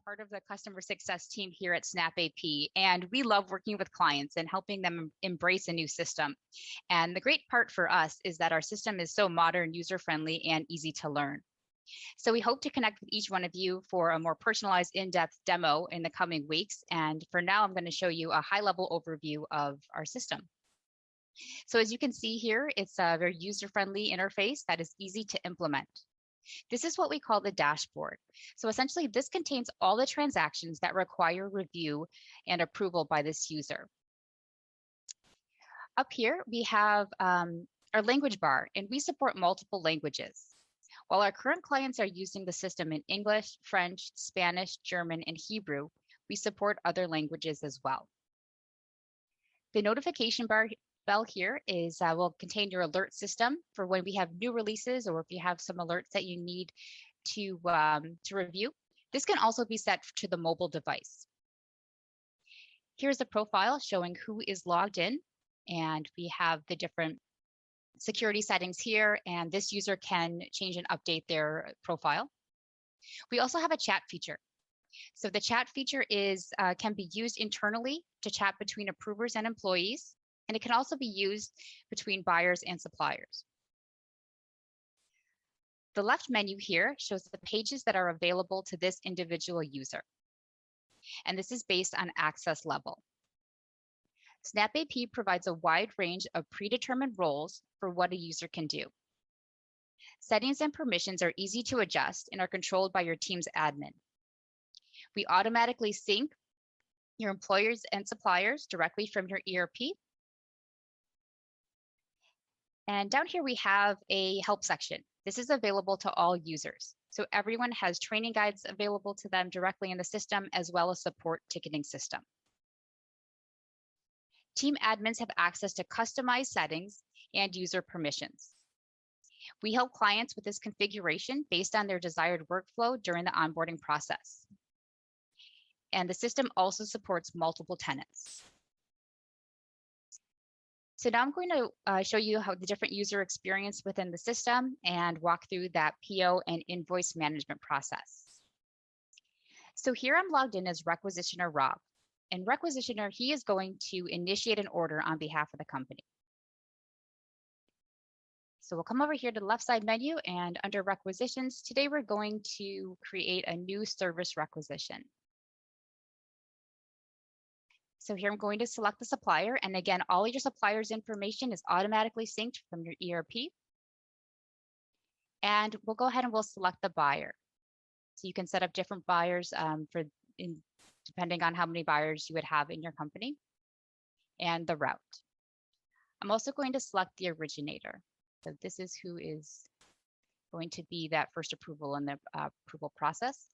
part of the customer success team here at SnapAP, and we love working with clients and helping them embrace a new system. And the great part for us is that our system is so modern, user-friendly, and easy to learn. So we hope to connect with each one of you for a more personalized, in-depth demo in the coming weeks. And for now, I'm going to show you a high-level overview of our system. So as you can see here, it's a very user-friendly interface that is easy to implement. This is what we call the dashboard. So essentially, this contains all the transactions that require review and approval by this user. Up here, we have our language bar, and we support multiple languages. While our current clients are using the system in English, French, Spanish, German, and Hebrew, we support other languages as well. The notification bell here will contain your alert system for when we have new releases or if you have some alerts that you need to review. This can also be set to the mobile device. Here's the profile showing who is logged in, and we have the different security settings here, and this user can change and update their profile. We also have a chat feature. So the chat feature can be used internally to chat between approvers and employees, and it can also be used between buyers and suppliers. The left menu here shows the pages that are available to this individual user, and this is based on access level. SnapAP provides a wide range of predetermined roles for what a user can do. Settings and permissions are easy to adjust and are controlled by your team's admin. We automatically sync your employers and suppliers directly from your ERP. And down here, we have a help section. This is available to all users. So everyone has training guides available to them directly in the system, as well as support ticketing system. Team admins have access to customized settings and user permissions. We help clients with this configuration based on their desired workflow during the onboarding process. And the system also supports multiple tenants. So now I'm going to show you how the different user experience within the system and walk through that PO and invoice management process. So here I'm logged in as Requisitioner Rob. And Requisitioner, he is going to initiate an order on behalf of the company. So we'll come over here to the left side menu, and under requisitions, today we're going to create a new service requisition. So here I'm going to select the supplier, and again, all your supplier's information is automatically synced from your ERP. And we'll go ahead and we'll select the buyer. So you can set up different buyers depending on how many buyers you would have in your company, and the route. I'm also going to select the originator. So this is who is going to be that first approval in the approval process.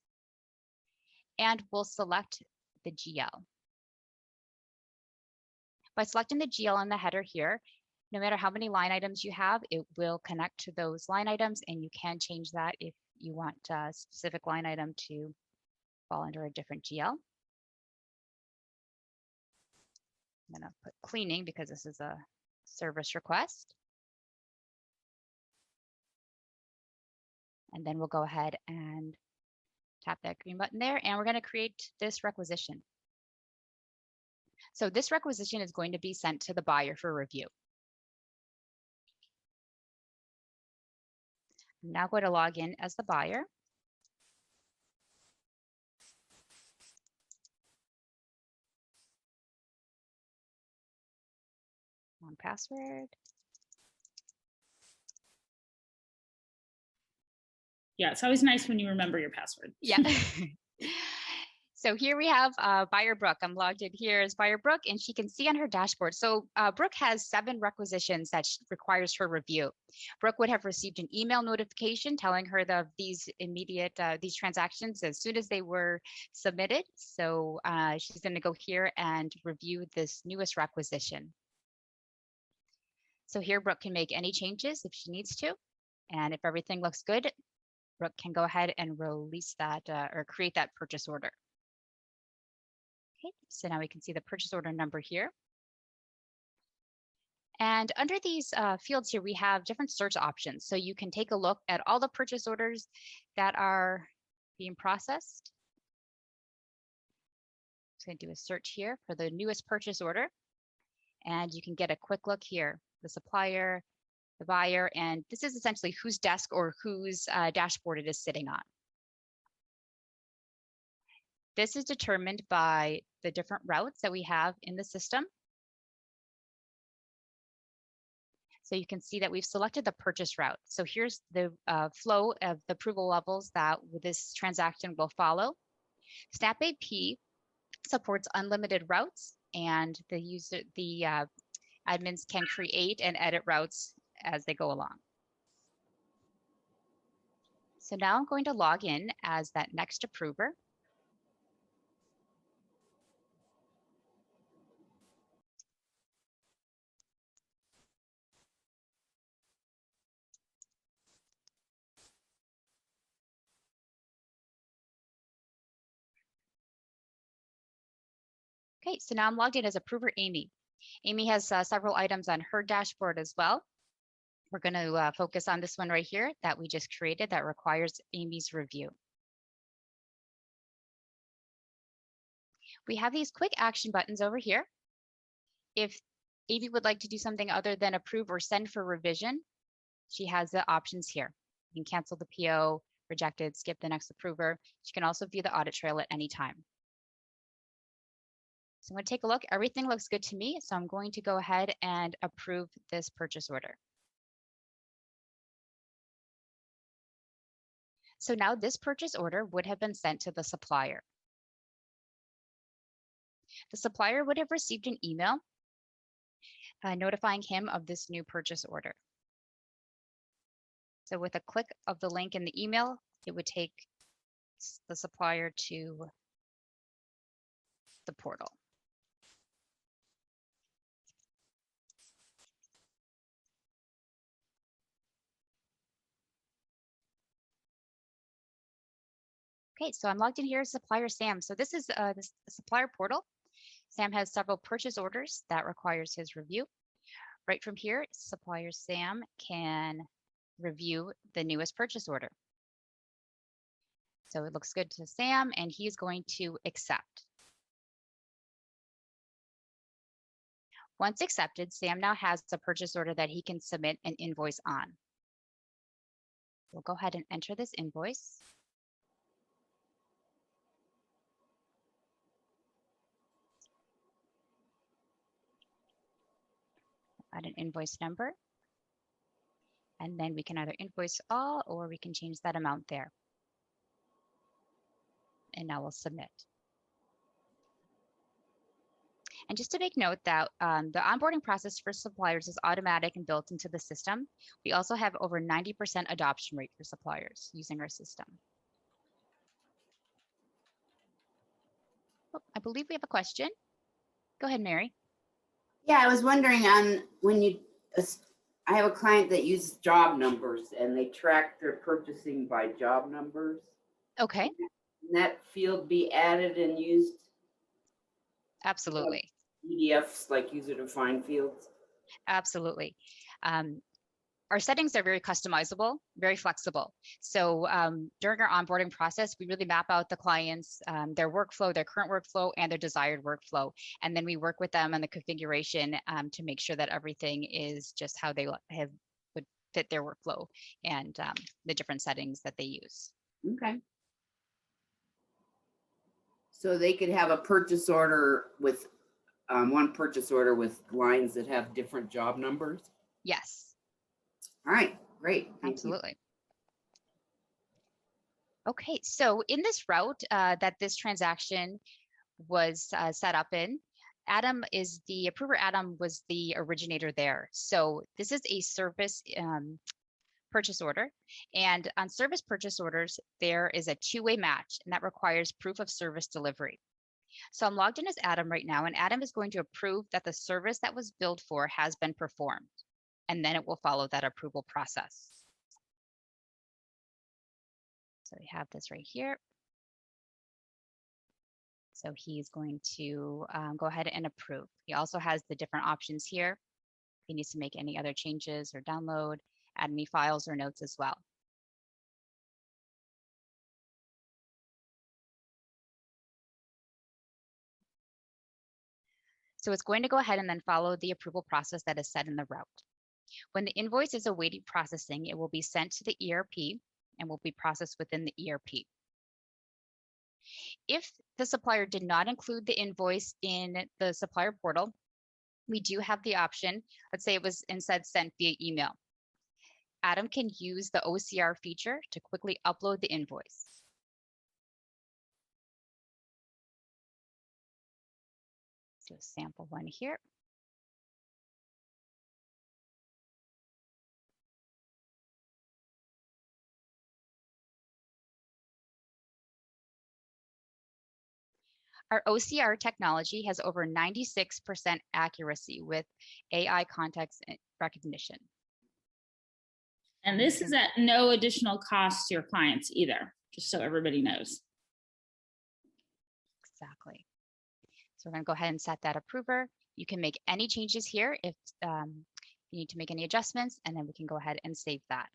And we'll select the GL. By selecting the GL in the header here, no matter how many line items you have, it will connect to those line items, and you can change that if you want a specific line item to fall under a different GL. I'm going to put cleaning because this is a service request. And then we'll go ahead and tap that green button there, and we're going to create this requisition. So this requisition is going to be sent to the buyer for review. I'm now going to log in as the buyer. One password. Yeah, it's always nice when you remember your password. Yeah. So here we have buyer Brooke. I'm logged in here as buyer Brooke, and she can see on her dashboard. So Brooke has 7 requisitions that requires her review. Brooke would have received an email notification telling her of these transactions as soon as they were submitted. So she's going to go here and review this newest requisition. So here Brooke can make any changes if she needs to. And if everything looks good, Brooke can go ahead and release that or create that purchase order. Okay, so now we can see the purchase order number here. And under these fields here, we have different search options. So you can take a look at all the purchase orders that are being processed. just going to do a search here for the newest purchase order. And you can get a quick look here, the supplier, the buyer, and this is essentially whose desk or whose dashboard it is sitting on. This is determined by the different routes that we have in the system. So you can see that we've selected the purchase route. So here's the flow of the approval levels that this transaction will follow. SnapAP supports unlimited routes, and the admins can create and edit routes as they go along. So now I'm going to log in as that next approver. Okay, so now I'm logged in as approver Amy. Amy has several items on her dashboard as well. We're going to focus on this one right here that we just created that requires Amy's review. We have these quick action buttons over here. If Amy would like to do something other than approve or send for revision, she has the options here. You can cancel the PO, reject it, skip the next approver. She can also view the audit trail at any time. So I'm going to take a look. Everything looks good to me. So I'm going to go ahead and approve this purchase order. So now this purchase order would have been sent to the supplier. The supplier would have received an email notifying him of this new purchase order. So with a click of the link in the email, it would take the supplier to the portal. Okay, so I'm logged in here as supplier Sam. So this is the supplier portal. Sam has several purchase orders that requires his review. Right from here, supplier Sam can review the newest purchase order. So it looks good to Sam, and he's going to accept. Once accepted, Sam now has a purchase order that he can submit an invoice on. We'll go ahead and enter this invoice. Add an invoice number. And then we can either invoice all or we can change that amount there. And now we'll submit. And just to make note that the onboarding process for suppliers is automatic and built into the system. We also have over 90% adoption rate for suppliers using our system. Oh, I believe we have a question. Go ahead, Mary. Yeah, I was wondering I have a client that uses job numbers and they track their purchasing by job numbers. Okay. Can that field be added and used? Absolutely. PDFs like user-defined fields? Absolutely. Our settings are very customizable, very flexible. So during our onboarding process, we really map out the clients, their workflow, their current workflow, and their desired workflow. And then we work with them on the configuration to make sure that everything is just how they would fit their workflow and the different settings that they use. Okay. So they could have a purchase order with one purchase order with lines that have different job numbers? Yes. All right, great. Absolutely. Okay, so in this route that this transaction was set up in, approver Adam was the originator there. So this is a service purchase order. And on service purchase orders, there is a two-way match, and that requires proof of service delivery. So I'm logged in as Adam right now, and Adam is going to approve that the service that was billed for has been performed. And then it will follow that approval process. So we have this right here. So he's going to go ahead and approve. He also has the different options here. He needs to make any other changes or download, add any files or notes as well. So it's going to go ahead and then follow the approval process that is set in the route. When the invoice is awaiting processing, it will be sent to the ERP and will be processed within the ERP. If the supplier did not include the invoice in the supplier portal, we do have the option. Let's say it was instead sent via email. Adam can use the OCR feature to quickly upload the invoice. Let's do a sample one here. Our OCR technology has over 96% accuracy with AI context recognition. And this is at no additional cost to your clients either, just so everybody knows. Exactly. So we're going to go ahead and set that approver. You can make any changes here if you need to make any adjustments, and then we can go ahead and save that.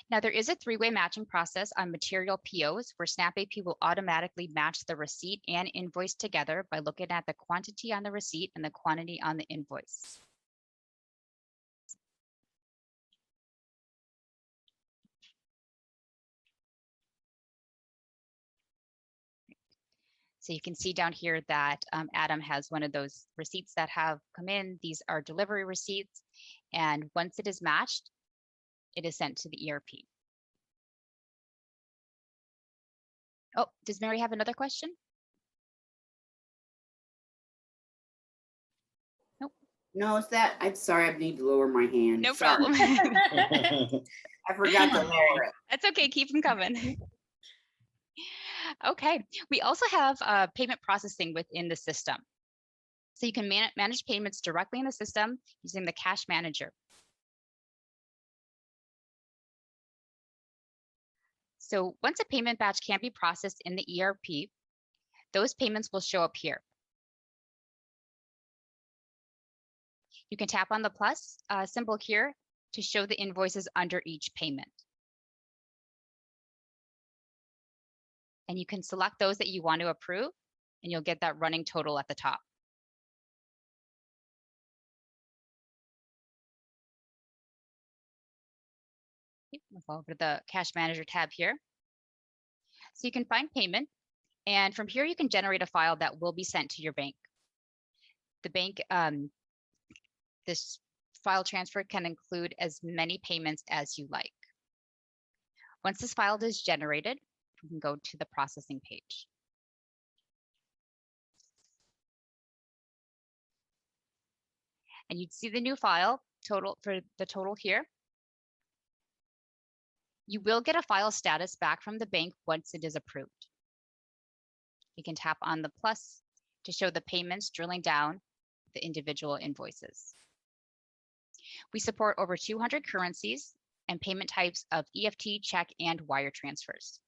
Now, there is a three-way matching process on material POs where SnapAP will automatically match the receipt and invoice together by looking at the quantity on the receipt and the quantity on the invoice. So you can see down here that Adam has one of those receipts that have come in. These are delivery receipts. And once it is matched, it is sent to the ERP. Oh, does Mary have another question? Nope. No, it's that. I'm sorry, I need to lower my hand. No Sorry. problem. I forgot to lower it. That's okay, keep them coming. Okay, we also have payment processing within the system. So you can manage payments directly in the system using the cash manager. So once a payment batch can be processed in the ERP, those payments will show up here. You can tap on the plus symbol here to show the invoices under each payment. And you can select those that you want to approve, and you'll get that running total at the top. We'll go over to the Cash Manager tab here. So you can find payment, and from here you can generate a file that will be sent to your bank. The bank, this file transfer can include as many payments as you like. Once this file is generated, we can go to the processing page. And you'd see the new file total for the total here. You will get a file status back from the bank once it is approved. You can tap on the plus to show the payments drilling down the individual invoices. We support over 200 currencies and payment types of EFT, check, and wire transfers.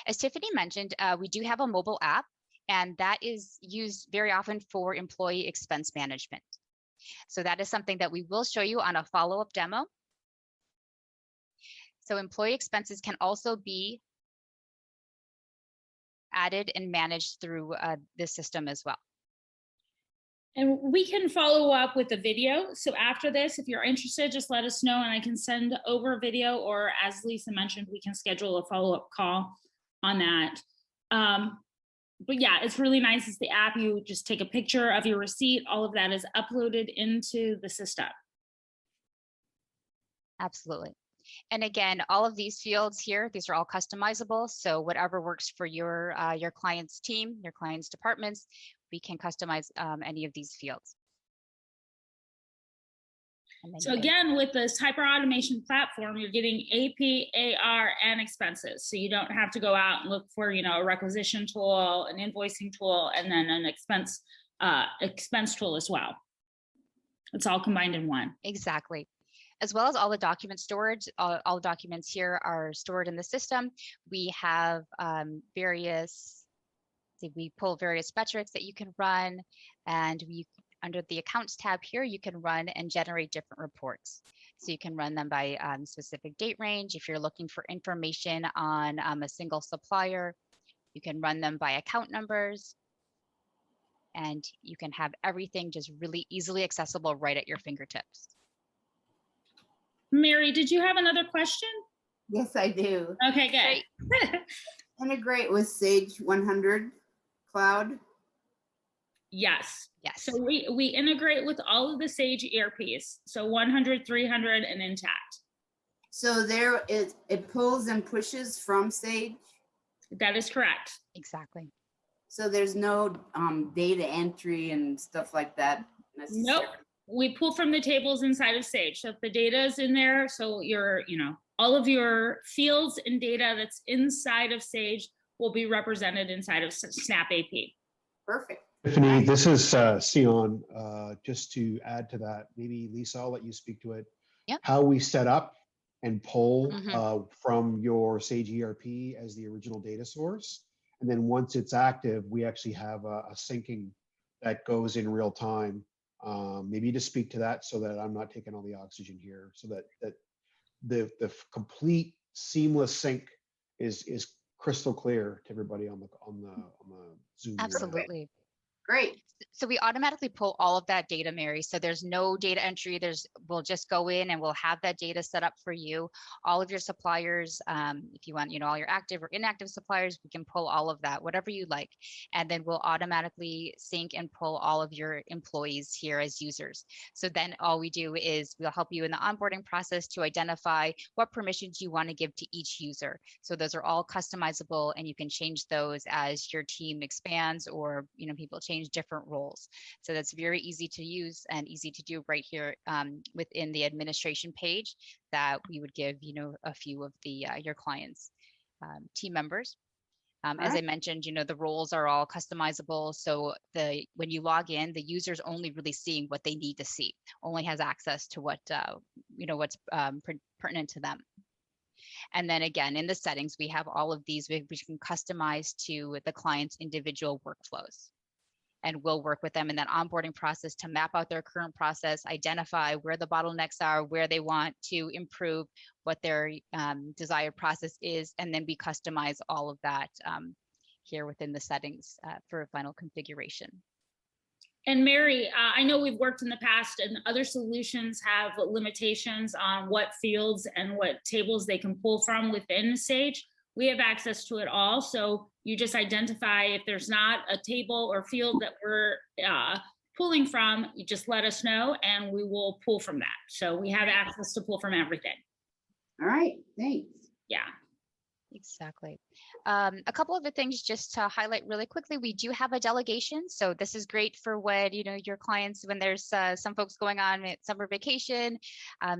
As Tiffany mentioned, we do have a mobile app, and that is used very often for employee expense management. So that is something that we will show you on a follow-up demo. So employee expenses can also be added and managed through this system as well. And we can follow up with a video. So after this, if you're interested, just let us know and I can send over a video, or as Lisa mentioned, we can schedule a follow-up call on that. But yeah, it's really nice. It's the app. You just take a picture of your receipt. All of that is uploaded into the system. Absolutely. And again, all of these fields here, these are all customizable. So whatever works for your client's team, your client's departments, we can customize any of these fields. So again, with this hyper automation platform, you're getting AP, AR, and expenses. So you don't have to go out and look for, a requisition tool, an invoicing tool, and then an expense tool as well. It's all combined in one. Exactly. As well as all the document storage, all the documents here are stored in the system. We have we pull various metrics that you can run, and we under the accounts tab here, you can run and generate different reports. So you can run them by specific date range. If you're looking for information on a single supplier, you can run them by account numbers, and you can have everything just really easily accessible right at your fingertips. Mary, did you have another question? Yes, I do. Okay, good. Integrate with Sage 100 Cloud. Yes. Yes. So we integrate with all of the Sage ERPs. So 100, 300, and Intact. So there it pulls and pushes from Sage. That is correct. Exactly. So there's no data entry and stuff like that necessarily. Nope. We pull from the tables inside of Sage. So if the data is in there, so your, all of your fields and data that's inside of Sage will be represented inside of SnapAP. Perfect. Tiffany, this is Sion. Just to add to that, maybe Lisa, I'll let you speak to it. Yep. How we set up and pull Mhm. from your Sage ERP as the original data source. And then once it's active, we actually have a syncing that goes in real time. Maybe to speak to that so that I'm not taking all the oxygen here, so that the complete seamless sync is crystal clear to everybody on the Zoom. Absolutely. Great. So we automatically pull all of that data, Mary. So there's no data entry. We'll just go in and we'll have that data set up for you. All of your suppliers, if you want, all your active or inactive suppliers, we can pull all of that, whatever you like. And then we'll automatically sync and pull all of your employees here as users. So then all we do is we'll help you in the onboarding process to identify what permissions you want to give to each user. So those are all customizable, and you can change those as your team expands or people change different roles. So that's very easy to use and easy to do right here within the administration page that we would give a few of the your clients team members. As I mentioned, the roles are all customizable. So when you log in, the user's only really seeing what they need to see, only has access to what what's pertinent to them. And then again, in the settings, we have all of these which can customize to the client's individual workflows. And we'll work with them in that onboarding process to map out their current process, identify where the bottlenecks are, where they want to improve, what their desired process is, and then we customize all of that here within the settings for final configuration. And Mary, I know we've worked in the past and other solutions have limitations on what fields and what tables they can pull from within Sage. We have access to it all. So you just identify if there's not a table or field that we're pulling from, you just let us know and we will pull from that. So we have access to pull from everything. All right, thanks. Yeah. Exactly. A couple of the things just to highlight really quickly, we do have a delegation. So this is great for when, your clients, when there's some folks going on summer vacation,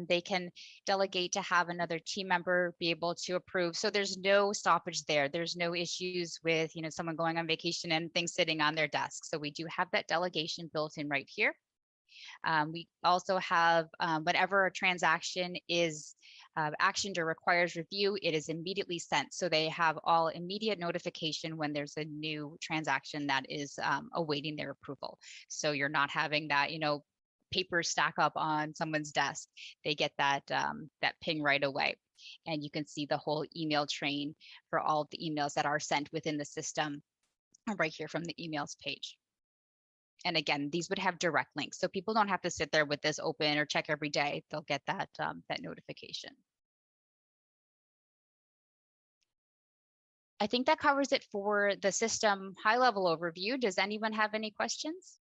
they can delegate to have another team member be able to approve. So there's no stoppage there. There's no issues with, someone going on vacation and things sitting on their desk. So we do have that delegation built in right here. We also have whenever a transaction is actioned or requires review, it is immediately sent. So they have all immediate notification when there's a new transaction that is awaiting their approval. So you're not having that, papers stack up on someone's desk. They get that that ping right away. And you can see the whole email train for all of the emails that are sent within the system right here from the emails page. And again, these would have direct links. So people don't have to sit there with this open or check every day. They'll get that, that notification. I think that covers it for the system high-level overview. Does anyone have any questions?